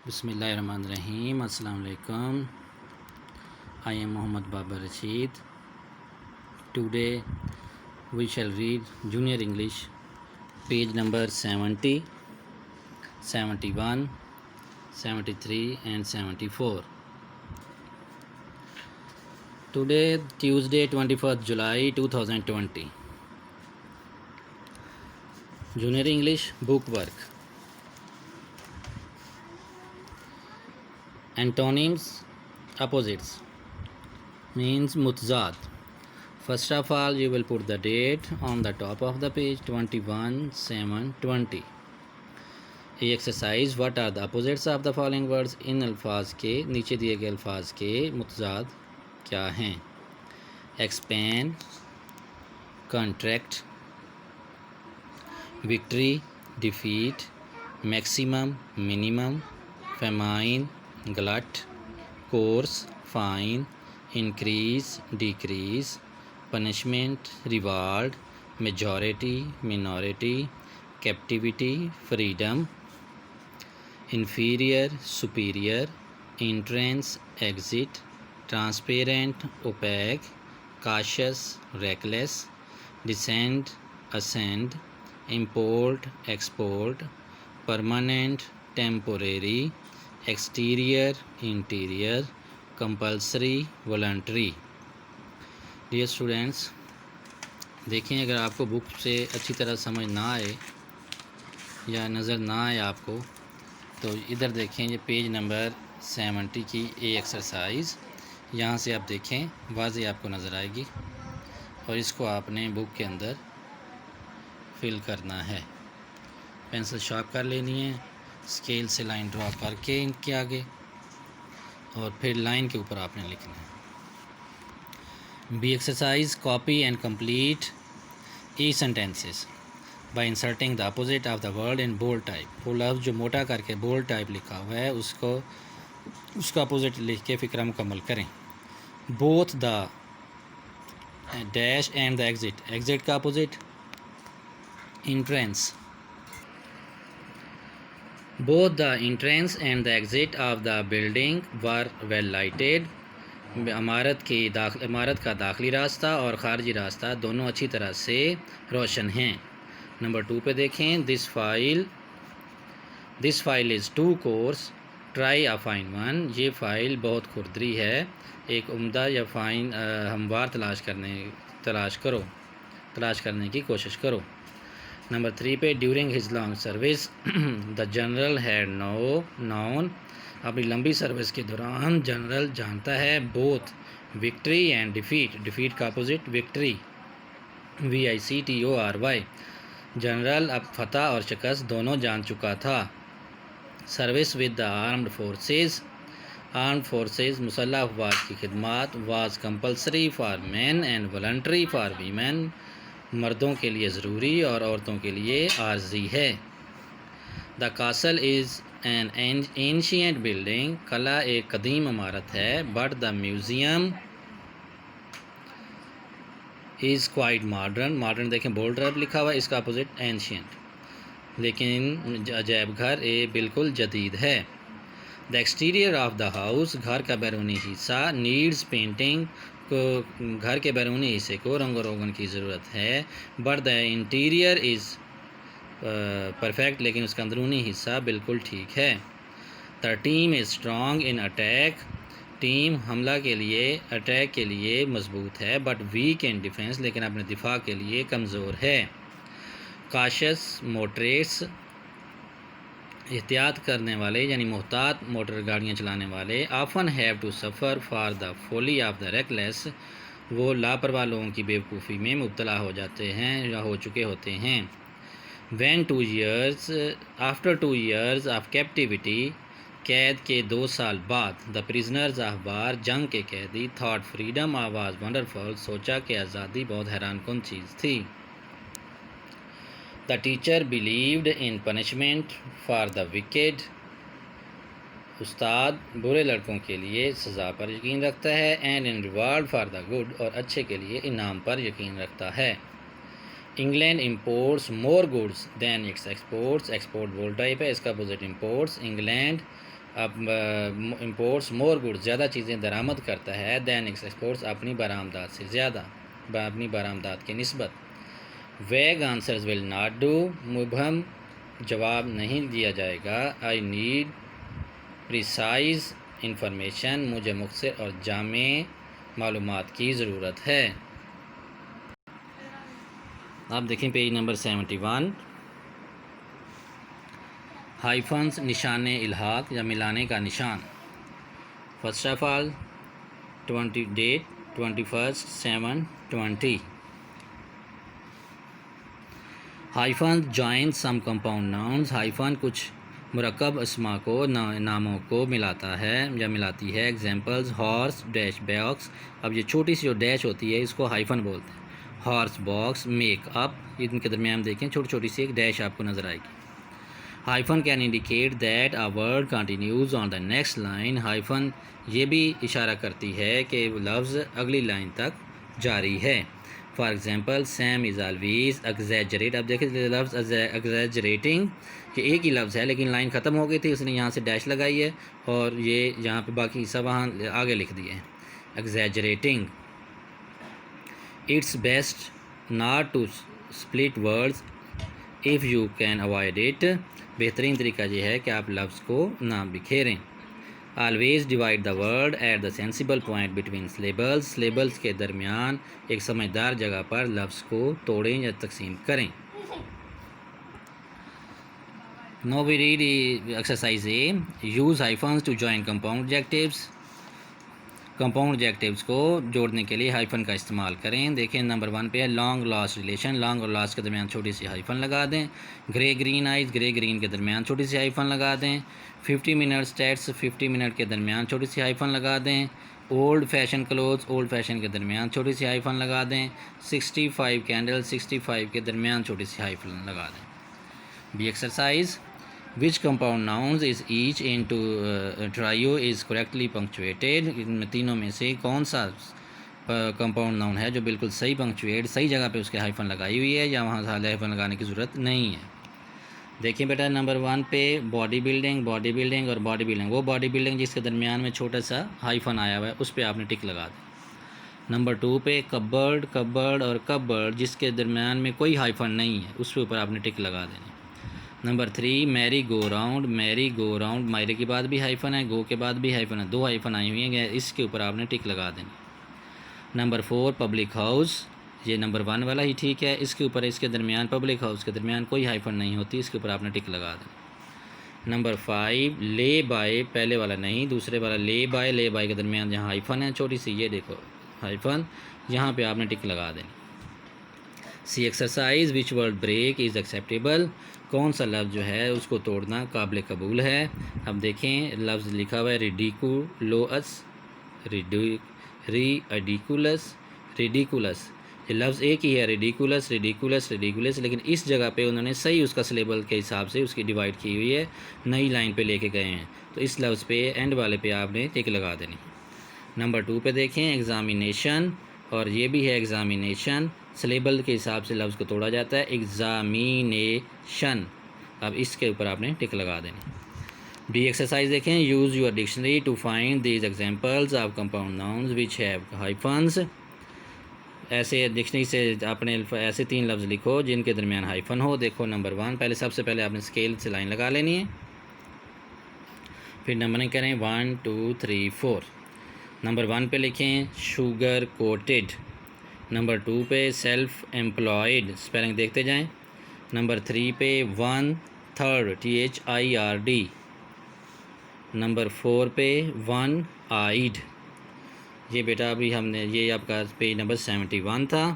بسم اللہ الرحمن الرحیم. السلام علیکم. I am Muhammad Babar Rashid. Today we shall read Junior English page number 70, 71, 73 and 74. Today Tuesday 21st July 2020. Junior English book work. Antonyms, opposites, means mutazad. First of all, you will put the date on the top of the page 21/7/20. A exercise, what are the opposites of the following words? ان الفاظ کے نیچے دیے گئے الفاظ کے متضاد کیا ہیں؟ expand, contract, victory, defeat, maximum, minimum, famine, glut, course, fine, increase, decrease, punishment, reward, majority, minority, captivity, freedom, inferior, superior, entrance, exit, transparent, opaque, cautious, reckless, descend, ascend, import, export, permanent, temporary, exterior, interior, compulsory, voluntary. Dear students, دیکھیں اگر آپ کو بک سے اچھی طرح سمجھ نہ آئے یا نظر نہ آئے آپ کو، تو ادھر دیکھیں یہ پیج نمبر 70 کی اے ایکسرسائز، یہاں سے آپ دیکھیں واضح آپ کو نظر آئے گی، اور اس کو آپ نے بک کے اندر فل کرنا ہے. پینسل شارپ کر لینی ہے، اسکیل سے لائن ڈرا کر کے ان کے آگے، اور پھر لائن کے اوپر آپ نے لکھنا ہے. B exercise, copy and complete the sentences by inserting the opposite of the word in bold type. وہ لفظ جو موٹا کر کے بولڈ ٹائپ لکھا ہوا ہے اس کا اپوزٹ لکھ کے فقرہ مکمل کریں. Both the dash and the exit, exit کا opposite entrance. Both the entrance and the exit of the building were well lighted. عمارت کا داخلی راستہ اور خارجی راستہ دونوں اچھی طرح سے روشن ہیں. نمبر 2 پہ دیکھیں. This file is too coarse. Try a fine one. یہ فائل بہت کھردری ہے، ایک عمدہ یا فائن ہموار تلاش کرنے کی کوشش کرو. نمبر 3 پہ during his long service the general had known. اپنی لمبی سروس کے دوران جنرل جانتا ہے both victory and defeat. Defeat کا اپوزٹ وکٹری، VICTORY. جنرل اب فتح اور شکست دونوں جان چکا تھا. Service with the armed forces. Armed forces مسلح افواج کی خدمات. Was compulsory for men and voluntary for women. مردوں کے لیے ضروری اور عورتوں کے لیے عارضی ہے. The castle is an ancient building. قلعہ ایک قدیم عمارت ہے. But the museum is quite modern. Modern دیکھیں بولڈ ٹائپ لکھا ہوا ہے، اس کا اپوزٹ اینشینٹ. لیکن عجائب گھر بالکل جدید ہے. The exterior of the house. گھر کا بیرونی حصہ. Needs painting. گھر کے بیرونی حصے کو رنگ و روگن کی ضرورت ہے. But the interior is perfect. لیکن اس کا اندرونی حصہ بالکل ٹھیک ہے. The team is strong in attack. Team حملہ کے لیے، اٹیک کے لیے مضبوط ہے. But weak in defence. لیکن اپنے دفاع کے لیے کمزور ہے. Cautious motorists. احتیاط کرنے والے یعنی محتاط موٹر گاڑیاں چلانے والے. Often have to suffer for the folly of the reckless. وہ لاپرواہ لوگوں کی بیوقوفی میں مبتلا ہو جاتے ہیں یا ہو چکے ہوتے ہیں. When 2 years after 2 years of captivity. قید کے 2 سال بعد. The prisoners of war. جنگ کے قیدی. Thought freedom was wonderful. سوچا کہ آزادی بہت حیران کن چیز تھی. The teacher believed in punishment for the wicked. استاد برے لڑکوں کے لیے سزا پر یقین رکھتا ہے. And in reward for the good. اور اچھے کے لیے انعام پر یقین رکھتا ہے. England imports more goods than its exports. Export bold type ہے، اس کا اپوزٹ امپورٹس. انگلینڈ اب امپورٹس مور گڈ زیادہ چیزیں درآمد کرتا ہے دین ایکسپورٹس اپنی برآمدات سے زیادہ اپنی برآمدات کی نسبت. ویگ آنسرز ول ناٹ ڈو مبہم جواب نہیں دیا جائے گا. آئی نیڈ پریسائز انفارمیشن مجھے مختصر اور جامع معلومات کی ضرورت ہے. آپ دیکھیں پیج نمبر 71. ہائفنس نشان الحاق یا ملانے کا نشان. First of all 20 date 21 7/20. Hyphen join some compound nouns. Hyphen کچھ مرکب اسما کو ناموں کو ملاتا ہے یا ملاتی ہے. Examples horse dash box. اب یہ چھوٹی سی جو ڈیش ہوتی ہے اس کو ہائفن بولتے ہیں. Horse box make up. ان کے درمیان دیکھیں چھوٹی چھوٹی سی ایک ڈیش آپ کو نظر آئے گی. Hyphen can indicate that a word continues on the next line. Hyphen یہ بھی اشارہ کرتی ہے کہ وہ لفظ اگلی لائن تک جاری ہے. For example same is always exaggerate. اب دیکھیں لفظ ایگزیجریٹنگ یہ ایک ہی لفظ ہے لیکن لائن ختم ہو گئی تھی, اس نے یہاں سے ڈیش لگائی ہے اور یہ یہاں پہ باقی حصہ وہاں آگے لکھ دیے ہیں. Exaggerating. It's best not to split words if you can avoid it. بہترین طریقہ یہ ہے کہ آپ لفظ کو نہ بکھیریں. Always divide the word at the sensible point between syllables. Syllables کے درمیان ایک سمجھدار جگہ پر لفظ کو توڑیں یا تقسیم کریں. Now we read exercise A. Use hyphens to join compound adjectives. Compound adjectives کو جوڑنے کے لیے ہائفن کا استعمال کریں. دیکھیں نمبر 1 پہ ہے لانگ لاسٹ ریلیشن. لانگ اور لاسٹ کے درمیان چھوٹی سی ہائفن لگا دیں. گرے گرین آئز. گرے گرین کے درمیان چھوٹی سی ہائفن لگا دیں. 50 منٹس ٹیٹس. 50 منٹ کے درمیان چھوٹی سی ہائفن لگا دیں. Old fashion clothes. Old fashion کے درمیان چھوٹی سی ہائفن لگا دیں. 65 کینڈل. 65 کے درمیان چھوٹی سی ہائفن لگا دیں. B exercise. Which compound nouns is each into trio is correctly punctuated. ان میں تینوں میں سے کون سا کمپاؤنڈ ناؤن ہے جو بالکل صحیح پنکچویٹ صحیح جگہ پہ اس کے ہائفن لگائی ہوئی ہے یا وہاں ہائفن لگانے کی ضرورت نہیں ہے. دیکھیں بیٹا نمبر 1 پہ باڈی بلڈنگ. باڈی بلڈنگ اور باڈی بلڈنگ. وہ باڈی بلڈنگ جس کے درمیان میں چھوٹا سا ہائفن آیا ہوا ہے اس پہ آپ نے ٹک لگا دیں. نمبر 2 پہ کبرڈ. کبرڈ اور کبرڈ جس کے درمیان میں کوئی ہائفن نہیں ہے اس کے اوپر آپ نے ٹک لگا دیں. نمبر 3 میری گو راؤنڈ. میری گو راؤنڈ. میری کے بعد بھی ہائفن ہے, گو کے بعد بھی ہائفن ہے, 2 ہائفن آئی ہوئی ہیں, اس کے اوپر آپ نے ٹک لگا دیں. Number 4 public house. یہ نمبر 1 والا ہی ٹھیک ہے, اس کے اوپر اس کے درمیان پبلک ہاؤس کے درمیان کوئی ہائفن نہیں ہوتی, اس کے اوپر آپ نے ٹک لگا دیں. نمبر 5 لے بائے. پہلے والا نہیں دوسرے والا لے بائے. لے بائے کے درمیان جہاں ہائفن ہے چھوٹی سی یہ دیکھو ہائفن, یہاں پہ آپ نے ٹک لگا دیں. C exercise. Which word break is acceptable. کون سا لفظ جو ہے اس کو توڑنا قابل قبول ہے. اب دیکھیں لفظ لکھا ہوا ہے ریڈیکولوس. ریڈیکولس. ریڈیکولس. یہ لفظ ایک ہی ہے ریڈیکولس ریڈیکولس ریڈیکولس, لیکن اس جگہ پہ انہوں نے صحیح اس کا سلیبل کے حساب سے اس کی ڈیوائڈ کی ہوئی ہے, نئی لائن پہ لے کے گئے ہیں, تو اس لفظ پہ اینڈ والے پہ آپ نے ٹک لگا دینی. نمبر 2 پہ دیکھیں ایگزامینیشن, اور یہ بھی ہے ایگزامینیشن. سلیبل کے حساب سے لفظ کو توڑا جاتا ہے ایگزامینیشن. اب اس کے اوپر آپ نے ٹک لگا دینی. بی ایکسرسائز دیکھیں. Use your dictionary to find these examples of compound nouns which have hyphens. ایسے ڈکشنری سے اپنے ایسے 3 لفظ لکھو جن کے درمیان ہائفن ہو. دیکھو نمبر 1 پہلے سب سے پہلے آپ نے اسکیل سے لائن لگا لینی ہے, پھر نمبرنگ کریں 1 2 3 4. نمبر 1 پہ لکھیں شوگر کوٹڈ. نمبر 2 پہ سیلف ایمپلائڈ. اسپیلنگ دیکھتے جائیں. نمبر 3 پہ 1/3 THIRD. نمبر 4 پہ 1 آئیڈ. یہ بیٹا ابھی ہم نے یہ آپ کا پیج نمبر 71 تھا.